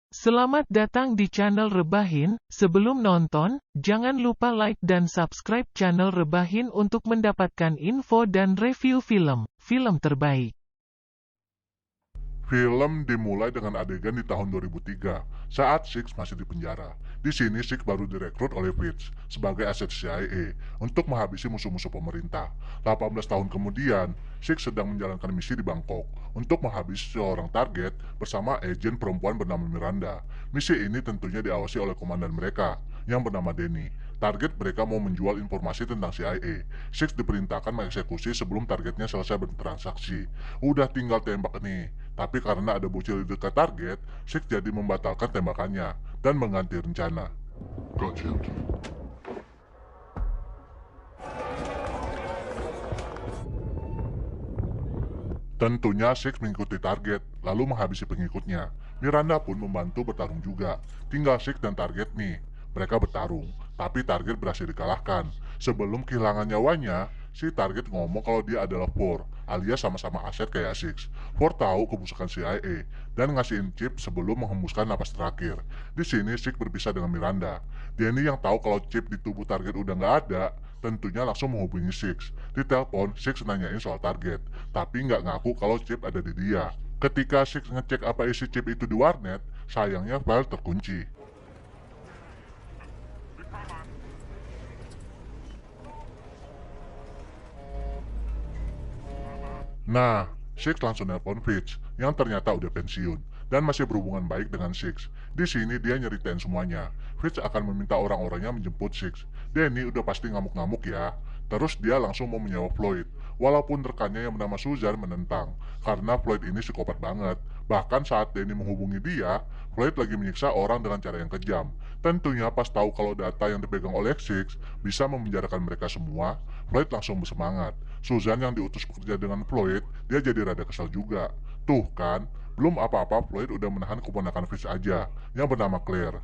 Selamat datang di channel Rebahin. Sebelum nonton, jangan lupa like dan subscribe channel Rebahin untuk mendapatkan info dan review film terbaik. Film dimulai dengan adegan di tahun 2003, saat Six masih di penjara. Di sini Six baru direkrut oleh Fitz sebagai aset CIA untuk menghabisi musuh-musuh pemerintah. 18 tahun kemudian, Six sedang menjalankan misi di Bangkok untuk menghabisi seorang target bersama agen perempuan bernama Miranda. Misi ini tentunya diawasi oleh komandan mereka yang bernama Denny. Target mereka mau menjual informasi tentang CIA. Six diperintahkan mengeksekusi sebelum targetnya selesai bertransaksi. Udah tinggal tembak nih. Tapi karena ada bocil di dekat target, Six jadi membatalkan tembakannya dan mengganti rencana. Gotcha. Tentunya Six mengikuti target, lalu menghabisi pengikutnya. Miranda pun membantu bertarung juga. Tinggal Six dan target nih. Mereka bertarung, tapi target berhasil dikalahkan. Sebelum kehilangan nyawanya, si target ngomong kalau dia adalah Four, alias sama-sama aset kayak Six. Four tahu kebusukan CIA dan ngasihin chip sebelum menghembuskan napas terakhir. Di sini Six berpisah dengan Miranda. Danny yang tahu kalau chip di tubuh target udah nggak ada, tentunya langsung menghubungi Six. Di telepon, Six nanyain soal target, tapi nggak ngaku kalau chip ada di dia. Ketika Six ngecek apa isi chip itu di warnet, sayangnya file terkunci. Nah, Six langsung nelpon Fitz, yang ternyata udah pensiun, dan masih berhubungan baik dengan Six. Di sini dia nyeritain semuanya. Fitz akan meminta orang-orangnya menjemput Six. Danny udah pasti ngamuk-ngamuk ya. Terus dia langsung mau menyewa Floyd. Walaupun rekannya yang bernama Susan menentang, karena Floyd ini psikopat banget. Bahkan saat Danny menghubungi dia, Floyd lagi menyiksa orang dengan cara yang kejam. Tentunya pas tahu kalau data yang dipegang oleh Six bisa memenjarakan mereka semua, Floyd langsung bersemangat. Susan yang diutus bekerja dengan Floyd, dia jadi rada kesal juga. Tuh kan, belum apa-apa Floyd udah menahan keponakan Fitz aja, yang bernama Claire.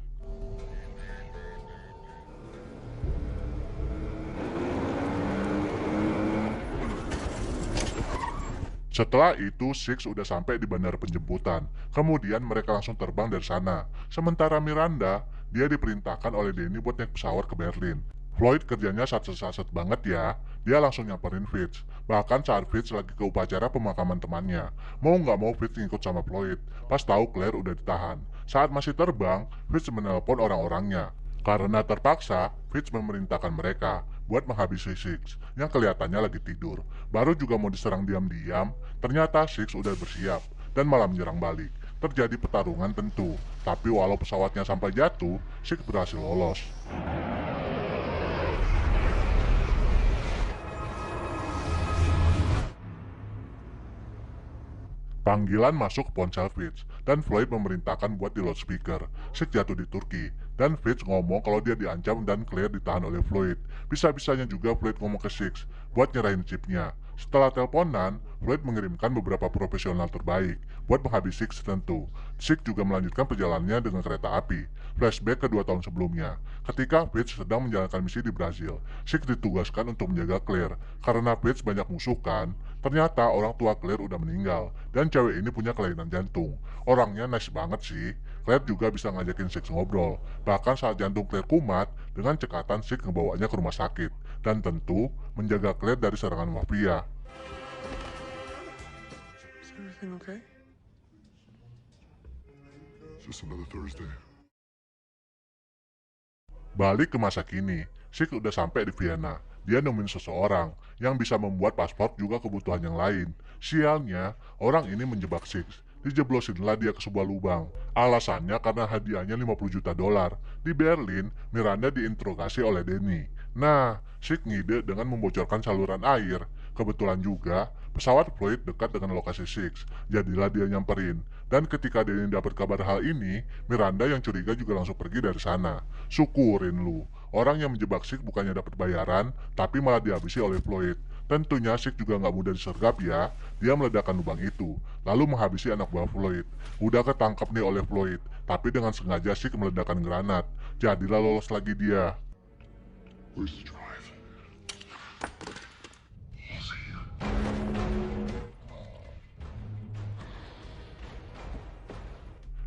Setelah itu, Six udah sampai di bandara penjemputan. Kemudian mereka langsung terbang dari sana. Sementara Miranda, dia diperintahkan oleh Danny buat naik pesawat ke Berlin. Floyd kerjanya satset-satset banget ya. Dia langsung nyamperin Fitz. Bahkan saat Fitz lagi ke upacara pemakaman temannya. Mau nggak mau Fitz ngikut sama Floyd. Pas tahu Claire udah ditahan. Saat masih terbang, Fitz menelpon orang-orangnya. Karena terpaksa, Fitz memerintahkan mereka buat menghabisi Six yang kelihatannya lagi tidur. Baru juga mau diserang diam-diam, ternyata Six udah bersiap dan malah menyerang balik. Terjadi pertarungan tentu, tapi walau pesawatnya sampai jatuh, Six berhasil lolos. Panggilan masuk ke ponsel Fitz, dan Floyd memerintahkan buat di loudspeaker. Six jatuh di Turki, dan Fitz ngomong kalau dia diancam dan Claire ditahan oleh Floyd. Bisa-bisanya juga Floyd ngomong ke Six buat nyerahin chipnya. Setelah teleponan, Floyd mengirimkan beberapa profesional terbaik buat menghabisi Six tentu. Six juga melanjutkan perjalanannya dengan kereta api. Flashback ke 2 tahun sebelumnya, ketika Fitz sedang menjalankan misi di Brazil. Six ditugaskan untuk menjaga Claire. Karena Fitz banyak musuh kan, ternyata orang tua Claire udah meninggal, dan cewek ini punya kelainan jantung. Orangnya nice banget sih. Claire juga bisa ngajakin Six ngobrol. Bahkan saat jantung Claire kumat, dengan cekatan Six ngebawanya ke rumah sakit. Dan tentu, menjaga Claire dari serangan mafia. Is everything okay? It's just another Thursday. Balik ke masa kini, Six udah sampai di Vienna. Dia nemuin seseorang yang bisa membuat paspor juga kebutuhan yang lain. Sialnya, orang ini menjebak Six. Dijeblosinlah dia ke sebuah lubang. Alasannya karena hadiahnya 50 juta dolar. Di Berlin, Miranda diinterogasi oleh Denny. Nah, Six ngide dengan membocorkan saluran air. Kebetulan juga, pesawat Floyd dekat dengan lokasi Six. Jadilah dia nyamperin. Dan ketika Denny dapat kabar hal ini, Miranda yang curiga juga langsung pergi dari sana. Syukurin lu. Orang yang menjebak Six bukannya dapat bayaran, tapi malah dihabisi oleh Floyd. Tentunya Six juga nggak mudah disergap ya. Dia meledakkan lubang itu, lalu menghabisi anak buah Floyd. Udah ketangkep nih oleh Floyd, tapi dengan sengaja Six meledakkan granat. Jadilah lolos lagi dia. Where's the drive? I'll see ya.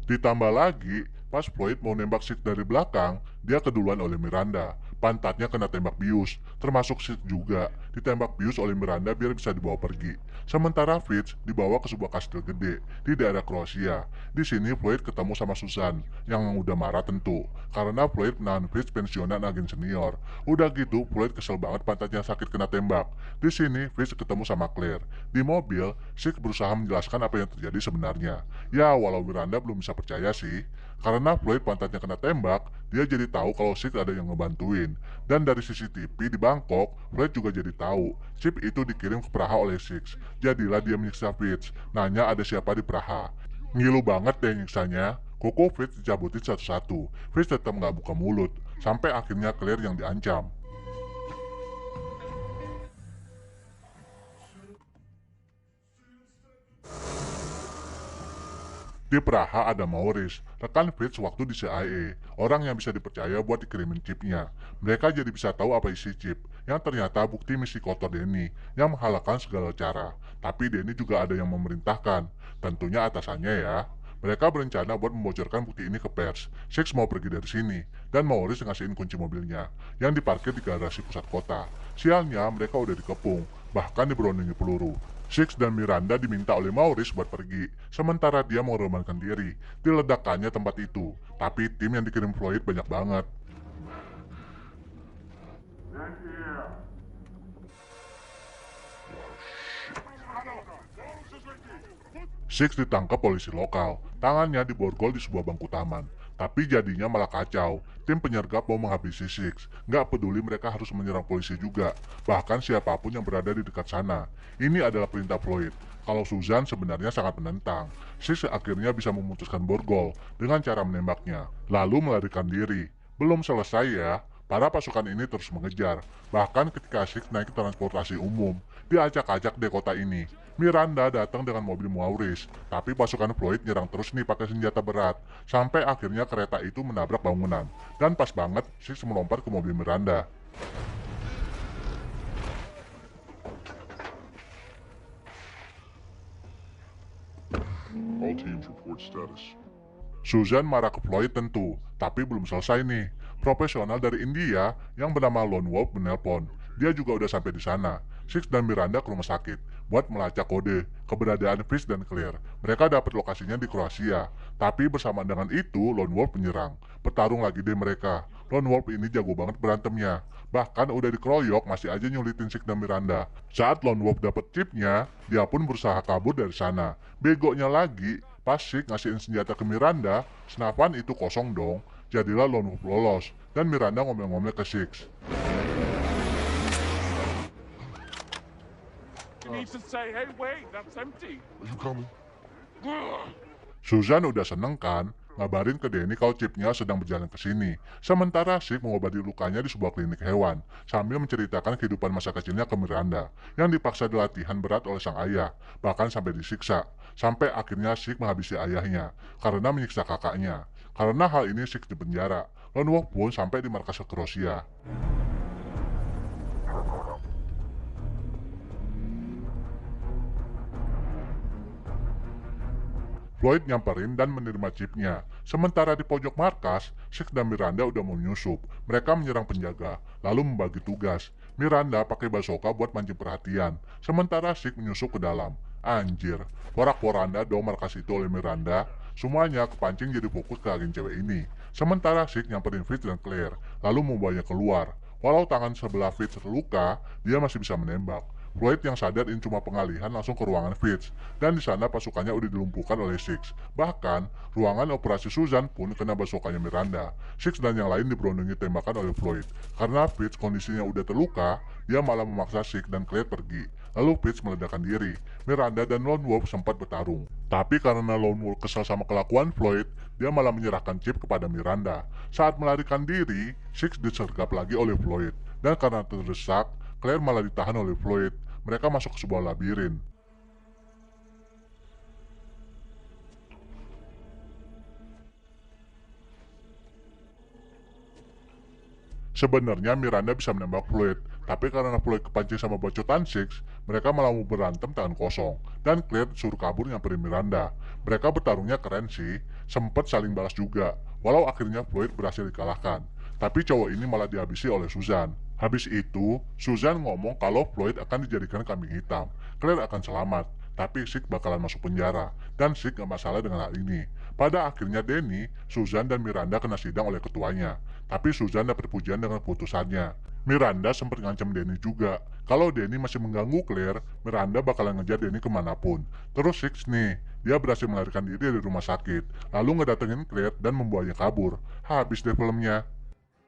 Ditambah lagi, pas Floyd mau nembak Six dari belakang, dia keduluan oleh Miranda. Pantatnya kena tembak bius, termasuk Six juga, ditembak bius oleh Miranda biar bisa dibawa pergi. Sementara Fitz dibawa ke sebuah kastil gede di daerah Kroasia. Di sini Floyd ketemu sama Susan, yang udah marah tentu, karena Floyd menahan Fitz pensiunan agen senior. Udah gitu, Floyd kesel banget pantatnya sakit kena tembak. Di sini, Fitz ketemu sama Claire. Di mobil, Six berusaha menjelaskan apa yang terjadi sebenarnya. Ya, walau Miranda belum bisa percaya sih. Karena Floyd pantatnya kena tembak, dia jadi tahu kalau Six ada yang ngebantuin. Dan dari CCTV di Bangkok, Floyd juga jadi tahu chip itu dikirim ke Praha oleh Six. Jadilah dia menyiksa Fitz, nanya ada siapa di Praha. Ngilu banget deh nyiksanya. Koko Fitz dicabutin satu-satu. Fitz tetap nggak buka mulut, sampai akhirnya Claire yang diancam. Di Praha ada Maurice, rekan Fitz waktu di CIA, orang yang bisa dipercaya buat dikirimin chipnya. Mereka jadi bisa tahu apa isi chip, yang ternyata bukti misi kotor Denny, yang menghalalkan segala cara. Tapi Denny juga ada yang memerintahkan, tentunya atasannya ya. Mereka berencana buat membocorkan bukti ini ke pers. Six mau pergi dari sini, dan Maurice ngasihin kunci mobilnya, yang diparkir di garasi pusat kota. Sialnya mereka udah dikepung, bahkan diberondongi peluru. Six dan Miranda diminta oleh Maurice buat pergi, sementara dia mengorbankan diri. Diledakkannya tempat itu, tapi tim yang dikirim Floyd banyak banget. Six ditangkap polisi lokal, tangannya diborgol di sebuah bangku taman. Tapi jadinya malah kacau. Tim penyergap mau menghabisi Six. Nggak peduli mereka harus menyerang polisi juga. Bahkan siapapun yang berada di dekat sana. Ini adalah perintah Floyd. Kalau Susan sebenarnya sangat menentang. Six akhirnya bisa memutuskan borgol dengan cara menembaknya. Lalu melarikan diri. Belum selesai ya. Para pasukan ini terus mengejar. Bahkan ketika Six naik transportasi umum, diacak-acak deh kota ini. Miranda datang dengan mobil Maurice, tapi pasukan Floyd nyerang terus nih pakai senjata berat, sampai akhirnya kereta itu menabrak bangunan. Dan pas banget, Six melompat ke mobil Miranda. All teams report status. Susan marah ke Floyd tentu, tapi belum selesai nih. Profesional dari India yang bernama Lone Wolf menelpon. Dia juga udah sampai di sana. Six dan Miranda ke rumah sakit buat melacak kode keberadaan Fitz dan Claire. Mereka dapat lokasinya di Kroasia. Tapi bersamaan dengan itu, Lone Wolf menyerang. Bertarung lagi deh mereka. Lone Wolf ini jago banget berantemnya. Bahkan udah dikeroyok masih aja nyulitin Six dan Miranda. Saat Lone Wolf dapat chipnya, dia pun berusaha kabur dari sana. Begonya lagi, pas Six ngasihin senjata ke Miranda, senapan itu kosong dong. Jadilah Lone Wolf lolos, dan Miranda ngomel-ngomel ke Six. You need to say, hey, wait, that's empty. Are you coming? Susan udah seneng kan, ngabarin ke Denny kalau chipnya sedang berjalan ke sini. Sementara Six mengobati lukanya di sebuah klinik hewan, sambil menceritakan kehidupan masa kecilnya ke Miranda, yang dipaksa dilatihan berat oleh sang ayah, bahkan sampai disiksa. Sampai akhirnya Six menghabisi ayahnya, karena menyiksa kakaknya. Karena hal ini Six dipenjara. Lone Wolf pun sampai di markas Kroasia. Floyd nyamperin dan menerima chipnya. Sementara di pojok markas, Six dan Miranda udah mau menyusup. Mereka menyerang penjaga, lalu membagi tugas. Miranda pakai bazooka buat mancing perhatian, sementara Six menyusup ke dalam. Anjir, porak-poranda dong markas itu oleh Miranda. Semuanya kepancing jadi fokus ke agen cewek ini. Sementara Six nyamperin Fitz dan Claire, lalu membawanya keluar. Walau tangan sebelah Fitz terluka, dia masih bisa menembak. Floyd yang sadar ini cuma pengalihan langsung ke ruangan Fitz, dan di sana pasukannya udah dilumpuhkan oleh Six. Bahkan, ruangan operasi Susan pun kena bazooka-nya Miranda. Six dan yang lain diberondongi tembakan oleh Floyd. Karena Fitz kondisinya udah terluka, dia malah memaksa Six dan Claire pergi. Lalu Fitz meledakkan diri. Miranda dan Lone Wolf sempat bertarung. Tapi karena Lone Wolf kesal sama kelakuan Floyd, dia malah menyerahkan chip kepada Miranda. Saat melarikan diri, Six disergap lagi oleh Floyd. Dan karena terdesak, Claire malah ditahan oleh Floyd. Mereka masuk ke sebuah labirin. Sebenarnya Miranda bisa menembak Floyd, tapi karena Floyd kepancing sama bacotan Six, mereka malah mau berantem tangan kosong. Dan Claire suruh kabur nyamperin Miranda. Mereka bertarungnya keren sih. sempet saling balas juga, walau akhirnya Floyd berhasil dikalahkan. Tapi cowok ini malah dihabisi oleh Susan. Habis itu, Susan ngomong kalau Floyd akan dijadikan kambing hitam. Claire akan selamat, tapi Sid bakalan masuk penjara. Dan Sid gak masalah dengan hal ini. Pada akhirnya Danny, Susan dan Miranda kena sidang oleh ketuanya. Tapi Susan dapat pujian dengan keputusannya. Miranda sempat ngancam Danny juga. Kalau Danny masih mengganggu Claire, Miranda bakalan ngejar Danny kemanapun. Terus Six nih, dia berhasil melarikan diri dari rumah sakit. Lalu ngedatengin Claire dan membawanya kabur. Habis deh filmnya.